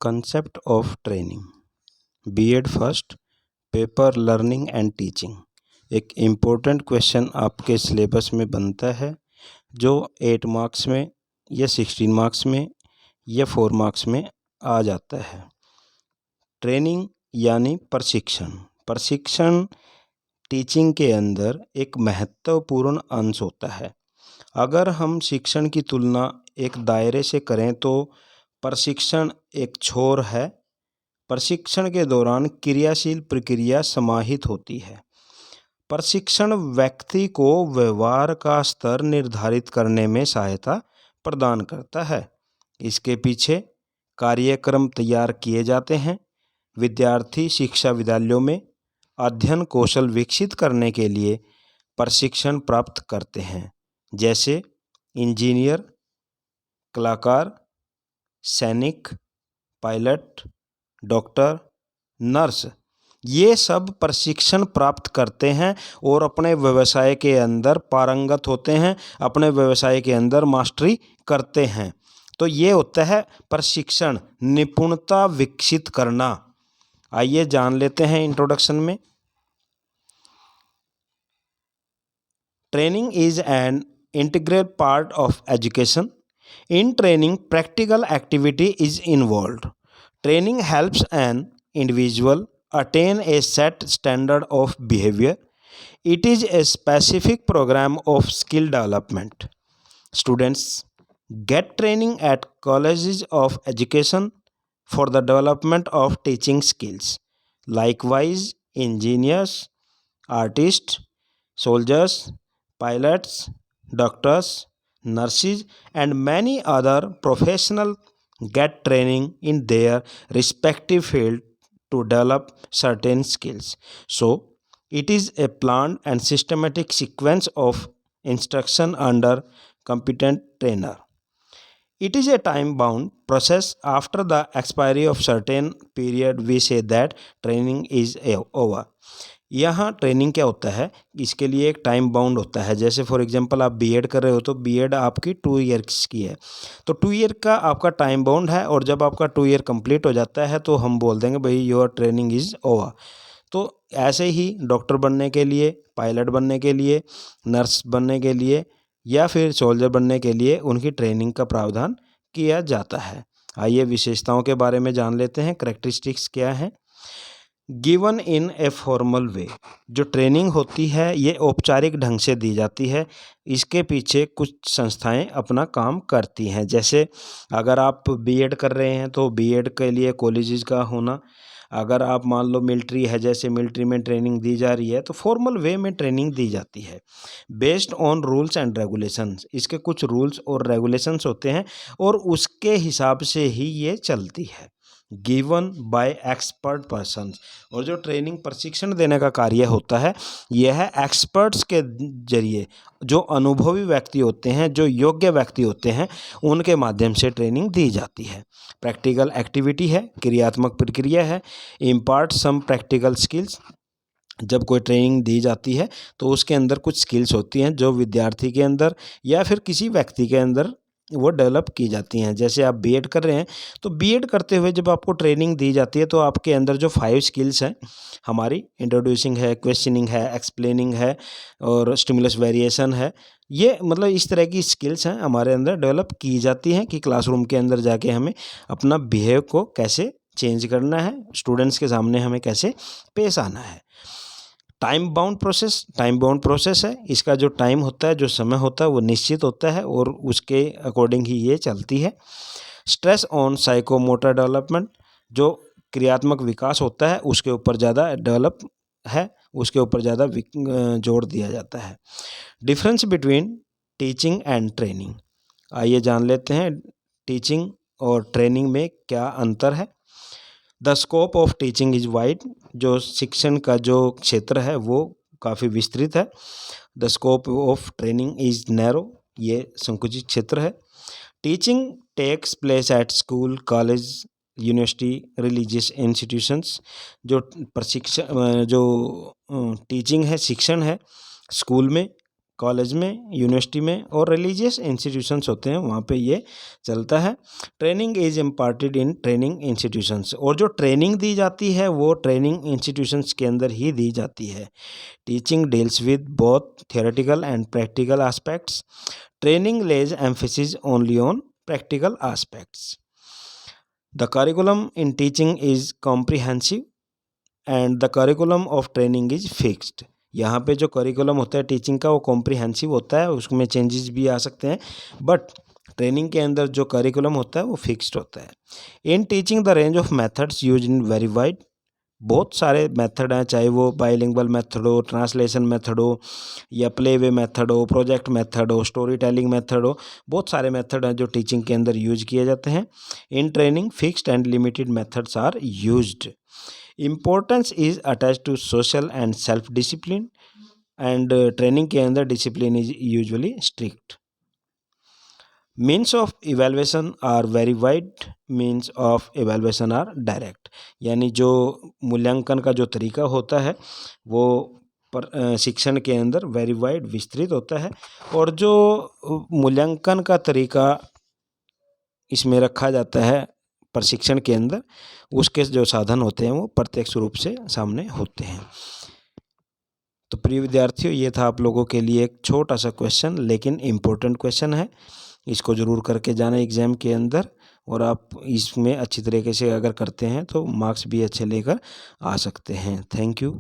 Concept of training BEd first paper learning and teaching एक important question आपके syllabus में बनता है जो 8 मार्क्स में या 16 मार्क्स में या 4 मार्क्स में आ जाता है। ट्रेनिंग यानी प्रशिक्षण टीचिंग के अंदर एक महत्वपूर्ण अंश होता है। अगर हम शिक्षण की तुलना एक दायरे से करें तो प्रशिक्षण एक छोर है। प्रशिक्षण के दौरान क्रियाशील प्रक्रिया समाहित होती है। प्रशिक्षण व्यक्ति को व्यवहार का स्तर निर्धारित करने में सहायता प्रदान करता है। इसके पीछे कार्यक्रम तैयार किए जाते हैं। विद्यार्थी शिक्षा विद्यालयों में अध्ययन कौशल विकसित करने के लिए प्रशिक्षण प्राप्त करते हैं, जैसे इंजीनियर, कलाकार, सैनिक, पायलट, डॉक्टर, नर्स। ये सब प्रशिक्षण प्राप्त करते हैं और अपने व्यवसाय के अंदर पारंगत होते हैं, अपने व्यवसाय के अंदर मास्टरी करते हैं। तो ये होता है प्रशिक्षण, निपुणता विकसित करना। आइए जान लेते हैं इंट्रोडक्शन में। Training is an integral part of education. In training, practical activity is involved. Training helps an individual attain a set standard of behavior. It is a specific program of skill development. Students get training at colleges of education for the development of teaching skills. Likewise, engineers, artists, soldiers, pilots, doctors, nurses, and many other professionals get training in their respective field to develop certain skills. So, it is a planned and systematic sequence of instruction under competent trainer. It is a time-bound process. After the expiry of certain period, we say that training is over. यहाँ training क्या होता है, इसके लिए एक time bound होता है। जैसे फॉर एग्जांपल आप बीएड कर रहे हो तो बीएड आपकी 2 ईयर्स की है, तो 2 ईयर का आपका टाइम बाउंड है और जब आपका 2 ईयर कंप्लीट हो जाता है तो हम बोल देंगे भाई योर ट्रेनिंग इज़ ओवर। तो ऐसे ही डॉक्टर बनने के लिए, पायलट बनने के लिए, नर्स बनने के लिए या फिर सोल्जर बनने के लिए उनकी ट्रेनिंग का प्रावधान किया जाता है। आइए विशेषताओं के बारे में जान लेते हैं। कैरेक्टरिस्टिक्स क्या है। Given in a formal way, जो ट्रेनिंग होती है ये औपचारिक ढंग से दी जाती है। इसके पीछे कुछ संस्थाएं अपना काम करती हैं। जैसे अगर आप बीएड कर रहे हैं तो बीएड के लिए कॉलेजेस का होना। अगर आप मान लो मिलिट्री है, जैसे मिलिट्री में ट्रेनिंग दी जा रही है तो फॉर्मल वे में ट्रेनिंग दी जाती है based on rules and regulations. इसके कुछ रूल्स और रेगुलेशंस होते हैं और उसके हिसाब से ही ये चलती है। गिवन बाय एक्सपर्ट पर्सन, और जो ट्रेनिंग प्रशिक्षण देने का कार्य होता है यह है एक्सपर्ट्स के जरिए, जो अनुभवी व्यक्ति होते हैं, जो योग्य व्यक्ति होते हैं, उनके माध्यम से ट्रेनिंग दी जाती है। प्रैक्टिकल एक्टिविटी है, क्रियात्मक प्रक्रिया है। इम्पार्ट सम प्रैक्टिकल स्किल्स, जब कोई ट्रेनिंग दी जाती है तो उसके अंदर कुछ स्किल्स होती हैं जो विद्यार्थी के अंदर या फिर किसी व्यक्ति के अंदर वो डेवलप की जाती हैं। जैसे आप बीएड कर रहे हैं तो बीएड करते हुए जब आपको ट्रेनिंग दी जाती है तो आपके अंदर जो 5 स्किल्स हैं हमारी, इंट्रोड्यूसिंग है, क्वेश्चनिंग है, एक्सप्लेनिंग है और स्टिमुलस वेरिएशन है, ये मतलब इस तरह की स्किल्स हैं हमारे अंदर डेवलप की जाती हैं कि क्लासरूम के अंदर जाके हमें अपना बिहेव को कैसे चेंज करना है, स्टूडेंट्स के सामने हमें कैसे पेश आना है। टाइम बाउंड प्रोसेस है। इसका जो टाइम होता है, जो समय होता है वो निश्चित होता है और उसके अकॉर्डिंग ही ये चलती है। स्ट्रेस ऑन साइकोमोटर डेवलपमेंट, जो क्रियात्मक विकास होता है उसके ऊपर ज़्यादा डेवलप है, उसके ऊपर ज़्यादा जोर दिया जाता है। Difference between teaching and training, आइए जान लेते हैं टीचिंग और ट्रेनिंग में क्या अंतर है। The scope of teaching is wide, जो शिक्षण का जो क्षेत्र है वो काफ़ी विस्तृत है। The scope of training is narrow, ये संकुचित क्षेत्र है। Teaching takes place at school, college, university, religious institutions, जो टीचिंग है, शिक्षण है, स्कूल में, कॉलेज में, यूनिवर्सिटी में और रिलीजियस इंस्टीट्यूशंस होते हैं वहाँ पे ये चलता है। Training is imparted in training institutions, और जो ट्रेनिंग दी जाती है वो ट्रेनिंग इंस्टीट्यूशंस के अंदर ही दी जाती है। Teaching deals with both theoretical and practical aspects. Training lays emphasis only on practical aspects. The curriculum in teaching is comprehensive and the curriculum of training is fixed. यहाँ पे जो करिकुलम होता है टीचिंग का वो कॉम्प्रिहेंसिव होता है, उसमें चेंजेस भी आ सकते हैं, बट ट्रेनिंग के अंदर जो करिकुलम होता है वो फिक्स्ड होता है। In teaching the range of methods use in very wide, बहुत सारे मेथड हैं, चाहे वो बाइलिंगुअल मेथड हो, ट्रांसलेशन मेथड हो, या प्ले वे मेथड हो, प्रोजेक्ट मेथड हो, स्टोरी टेलिंग मेथड हो, बहुत सारे मेथड हैं जो टीचिंग के अंदर यूज किए जाते हैं। In training fixed and limited methods are used. Importance is attach to social and self discipline, and training के अंदर discipline is usually strict. Means of evaluation are very wide, means of evaluation are direct, यानी जो मूल्यांकन का जो तरीका होता है वो शिक्षण के अंदर वेरी वाइड विस्तृत होता है, और जो मूल्यांकन का तरीका इसमें रखा जाता है प्रशिक्षण के अंदर, उसके जो साधन होते हैं वो प्रत्यक्ष रूप से सामने होते हैं। तो प्रिय विद्यार्थियों, ये था आप लोगों के लिए एक छोटा सा क्वेश्चन, लेकिन इम्पोर्टेंट क्वेश्चन है, इसको ज़रूर करके जाना एग्ज़ाम के अंदर, और आप इसमें अच्छी तरीके से अगर करते हैं तो मार्क्स भी अच्छे लेकर आ सकते हैं। Thank you.